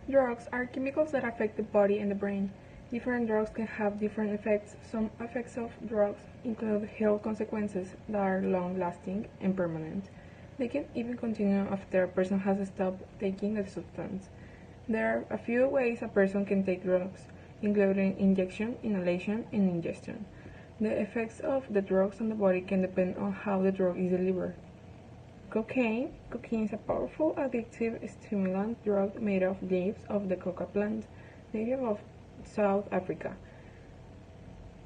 Drugs are chemicals that affect the body and the brain. Different drugs can have different effects. Some effects of drugs include health consequences that are long-lasting and permanent. They can even continue after a person has stopped taking the substance. There are a few ways a person can take drugs, including injection, inhalation, and ingestion. The effects of the drugs on the body can depend on how the drug is delivered. Cocaine. Cocaine is a powerful addictive stimulant drug made of leaves of the coca plant, native of South Africa.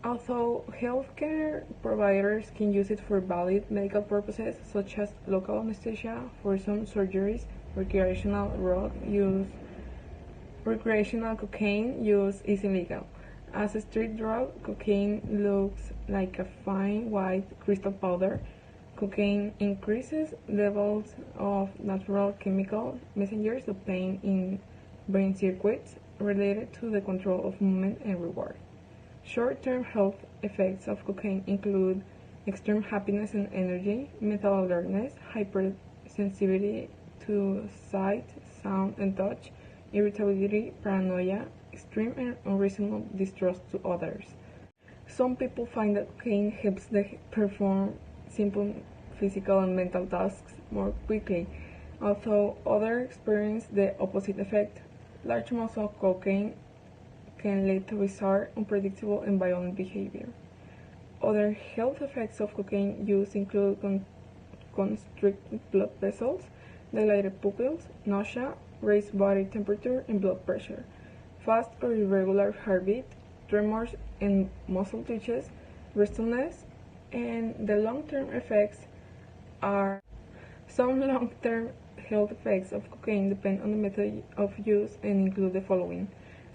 Although healthcare providers can use it for valid medical purposes, such as local anesthesia for some surgeries, recreational cocaine use is illegal. As a street drug, cocaine looks like a fine white crystal powder. Cocaine increases levels of natural chemical messengers obtained in brain circuits related to the control of movement and reward. Short-term health effects of cocaine include extreme happiness and energy, mental alertness, hypersensitivity to sight, sound, and touch, irritability, paranoia, extreme and unreasonable distrust to others. Some people find that cocaine helps them perform simple physical and mental tasks more quickly, although others experience the opposite effect. Large amounts of cocaine can lead to bizarre, unpredictable, and violent behavior. Other health effects of cocaine use include constricted blood vessels, dilated pupils, nausea, raised body temperature and blood pressure, fast or irregular heartbeat, tremors and muscle twitches, restlessness, and the long-term effects are some long-term health effects of cocaine depend on the method of use and include the following: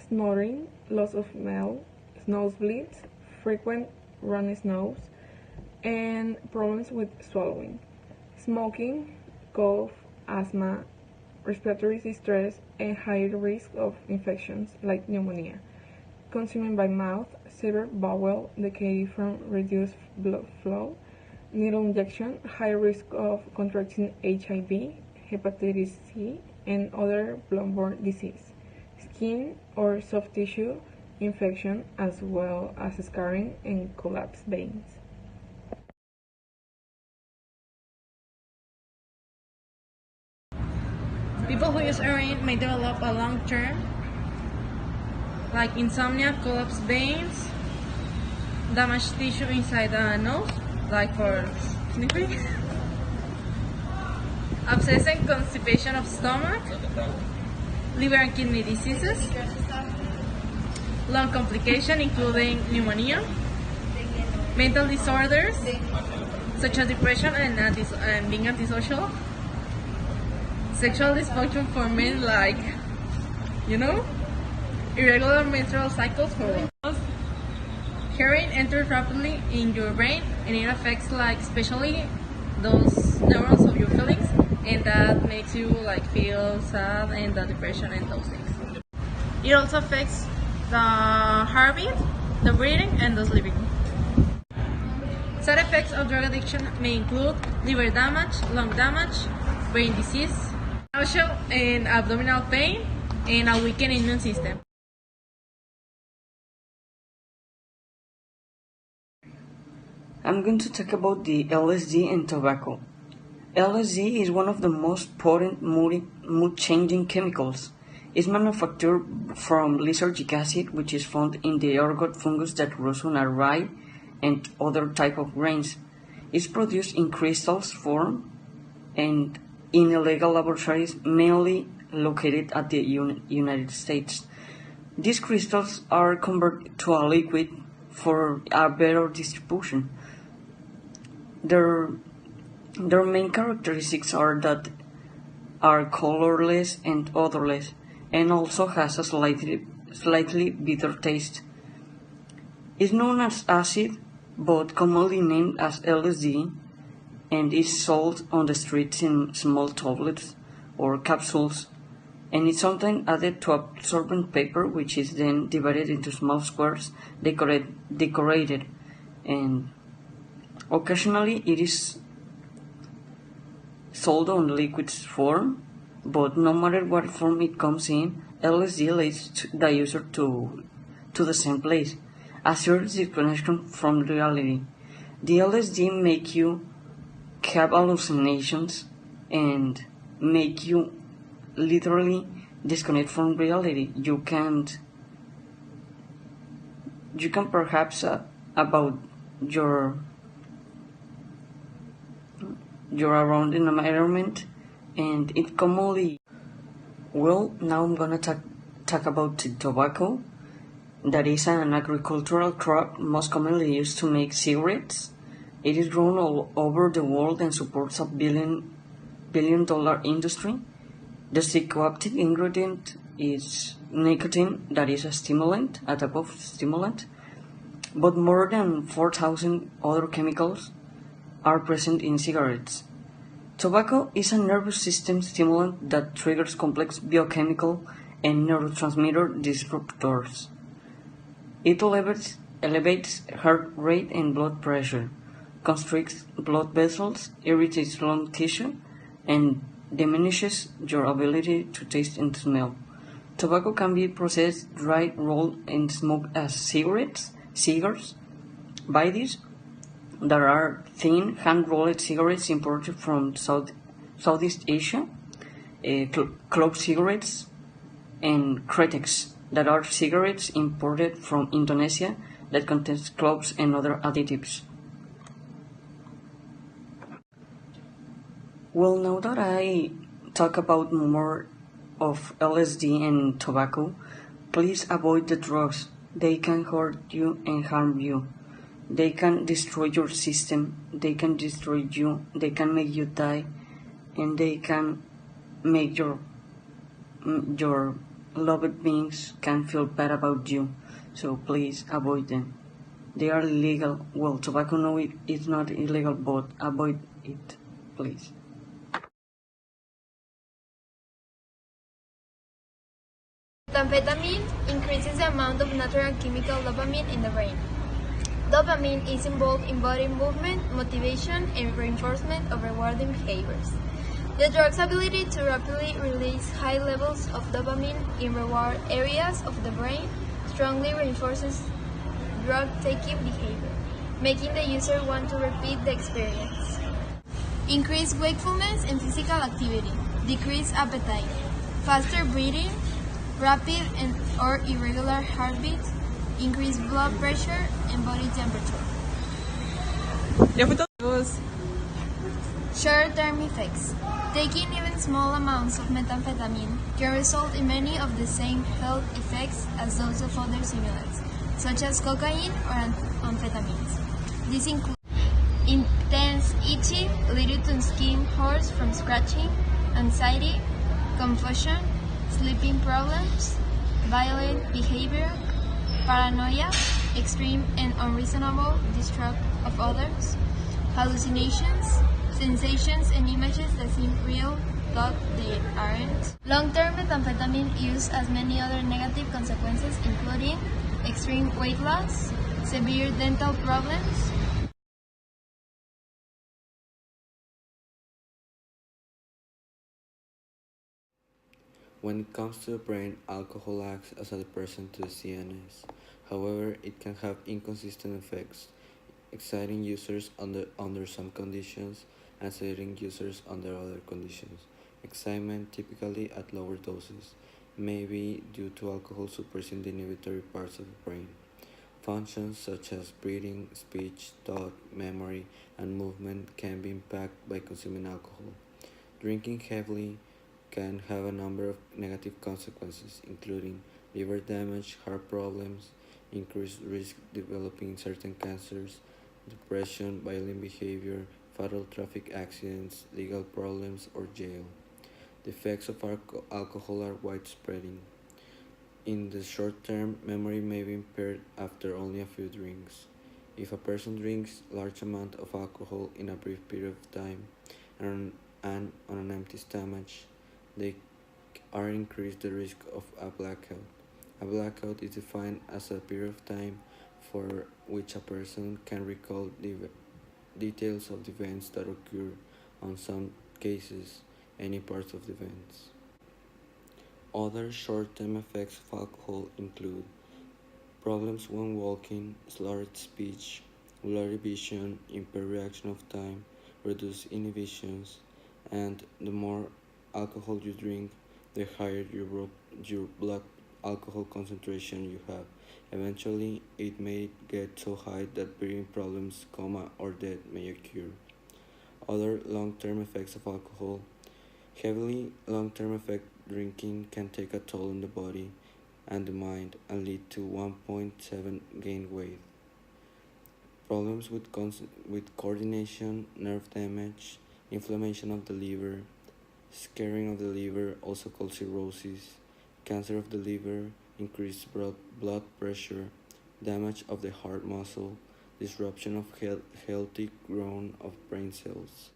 snoring, loss of smell, nosebleeds, frequent runny nose, and problems with swallowing. Smoking, cough, asthma, respiratory distress, and higher risk of infections like pneumonia. Consuming by mouth, severe bowel decay from reduced blood flow, needle injection, high risk of contracting HIV, hepatitis C, and other bloodborne disease, skin or soft tissue infection, as well as scarring and collapsed veins. People who use heroin may develop a long-term, like insomnia, collapsed veins, damaged tissue inside the nose, like for sniffing, abscess and constipation of stomach, liver and kidney diseases, lung complication including pneumonia, mental disorders such as depression and being antisocial, sexual dysfunction for men like, irregular menstrual cycles for women. Heroin enters rapidly in your brain and it affects especially those neurons of your feelings, and that makes you feel sad and the depression and those things. It also affects the heartbeat, the breathing, and the sleeping. Side effects of drug addiction may include liver damage, lung damage, brain disease, nausea and abdominal pain, and a weakened immune system. I'm going to talk about the LSD and tobacco. LSD is one of the most potent mood-changing chemicals. It's manufactured from lysergic acid, which is found in the ergot fungus that grows on a rye and other type of grains. It's produced in crystals form and in illegal laboratories mainly located at the United States. These crystals are converted to a liquid for a better distribution. Their main characteristics are that are colorless and odorless, and also has a slightly bitter taste. It's known as acid, but commonly named as LSD, and is sold on the streets in small tablets or capsules, and it's sometimes added to absorbent paper, which is then divided into small squares decorated, and occasionally it is sold on liquid form, but no matter what form it comes in, LSD leads the user to the same place, a serious disconnection from reality. The LSD make you have hallucinations and make you literally disconnect from reality. You can perhaps about your your around environment, and it commonly. Well, now I'm gonna talk about tobacco. That is an agricultural crop most commonly used to make cigarettes. It is grown all over the world and supports a billion dollar industry. The psychoactive ingredient is nicotine, that is a stimulant, a type of stimulant, but more than 4,000 other chemicals are present in cigarettes. Tobacco is a nervous system stimulant that triggers complex biochemical and neurotransmitter disruptors. It elevates heart rate and blood pressure, constricts blood vessels, irritates lung tissue, and diminishes your ability to taste and smell. Tobacco can be processed, dried, rolled, and smoked as cigars. By this, there are thin, hand-rolled cigarettes imported from Southeast Asia, clove cigarettes, and Kretex, that are cigarettes imported from Indonesia that contain cloves and other additives. Well, now that I talk about more of LSD and tobacco, please avoid the drugs. They can hurt you and harm you. They can destroy your system, they can destroy you, they can make you die, and they can make your loved beings can feel bad about you. So please avoid them. They are illegal. Well, tobacco no, it's not illegal, but avoid it, please. Methamphetamine increases the amount of natural chemical dopamine in the brain. Dopamine is involved in body movement, motivation, and reinforcement of rewarding behaviors. The drug's ability to rapidly release high levels of dopamine in reward areas of the brain strongly reinforces drug-taking behavior, making the user want to repeat the experience. Increased wakefulness and physical activity, decreased appetite, faster breathing, rapid or irregular heartbeats, increased blood pressure and body temperature. Short-term effects. Taking even small amounts of methamphetamine can result in many of the same health effects as those of other stimulants, such as cocaine or amphetamines. These include intense itching leading to skin hurts from scratching, anxiety, confusion, sleeping problems, violent behavior, paranoia, extreme and unreasonable distrust of others, hallucinations, sensations and images that seem real but they aren't. Long-term methamphetamine use has many other negative consequences, including extreme weight loss, severe dental problems. When it comes to the brain, alcohol acts as a depressant to the CNS. However, it can have inconsistent effects, exciting users under some conditions and sedating users under other conditions. Excitement, typically at lower doses, may be due to alcohol suppressing the inhibitory parts of the brain. Functions such as breathing, speech, thought, memory, and movement can be impacted by consuming alcohol. Drinking heavily can have a number of negative consequences, including liver damage, heart problems, increased risk developing certain cancers, depression, violent behavior, fatal traffic accidents, legal problems, or jail. The effects of alcohol are widespreading. In the short term, memory may be impaired after only a few drinks. If a person drinks large amount of alcohol in a brief period of time and on an empty stomach, they are increased the risk of a blackout. A blackout is defined as a period of time for which a person can recall the details of the events that occur, on some cases, any parts of the events. Other short-term effects of alcohol include problems when walking, slurred speech, blurry vision, impaired reaction of time, reduced inhibitions, and the more alcohol you drink, the higher your blood alcohol concentration you have. Eventually, it may get so high that breathing problems, coma, or death may occur. Other long-term effects of alcohol. Heavily long-term effect drinking can take a toll on the body and the mind and lead to 1.7 gain weight. Problems with coordination, nerve damage, inflammation of the liver, scarring of the liver, also called cirrhosis, cancer of the liver, increased blood pressure, damage of the heart muscle, disruption of healthy growth of brain cells.